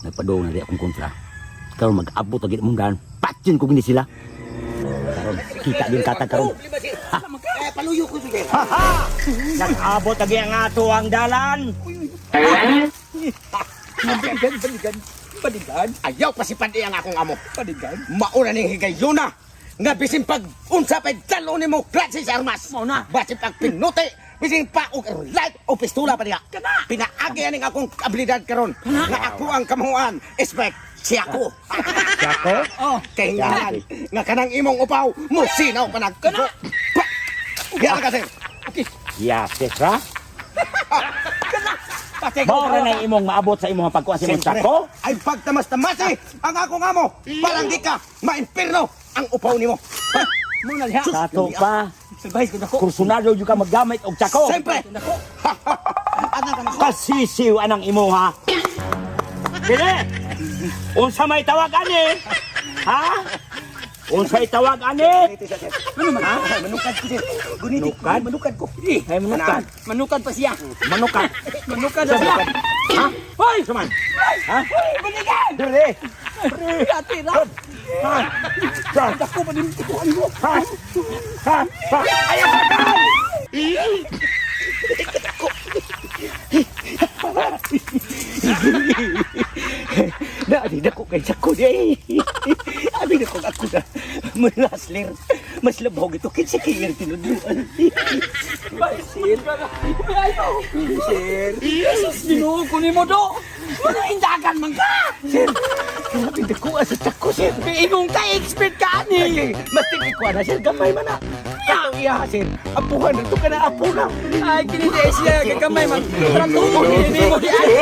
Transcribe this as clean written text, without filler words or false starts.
Nagpadong na di akong kontra. Karon mag-abot agad mong daan. Patsin ko gini sila. Karon kita din katag karon. Paluyo ko sige. Ha! Nag-abot lagi ang ato ang dalan. Padigan. Ayaw pa si Pandi ang akong amo. Padigan. Mauna ning higayuna. Nga bisin pag unsa pa'y dalo ni mo klase sa armas. Mauna. Basin pag pinuti. Bisin pa o light o pistola pa niya. Pinaagi aning akong abilidad karon. Nga ako ang kamuhan. Expect siya ko. Siya ko? Oh, kahingahan. Nga kanang imong upaw. Musinaw pa nagkana. Yan ka sir. Okay. Yasis ha? Maura na imong maabot sa imong pagkuha sa imong sako? Ay pagtamas-tamasi ang akong amo. Parang di ka ma-impirno ang upaw nimo. Muna liha. Sato pa. Sabay ko nako. Kursunado yung ka maggamit og sako. Siyempre. Anak ka nako. Kasisiw anang imo ha? Dili! Unsa may tawag ani? Ha? Unsay tawag ani? Ano man? Ha? Manukad ko sir. Guniti. Manukad? Manukad ko. Ay manukad. Manukad pa siya. Manukad. Manukad na siya. Ha? Hoy, saman. Ha? Balikan! Dili. Atira! Ha? Ha? Ako pa din tikuan mo. Ha? Ha? Ha? Ayaw sakan! Naadi na ko kay sako di. Abi na ko ako na. Malasler. Mas labog ito kinsa kay tinudluan. Sir. Ayaw. Sir. Jesus, Ginoo ko nimo do. Wala indagan man ka. Sir. Grabe na ko sa sako sir. Ingong ka expert ka ani. Mas tiki ko na sir gamay man na. Kato iya sir. Apuhan na to ka na apo na. Ay kini siya gagamay man. Trato mo ni mo di ay.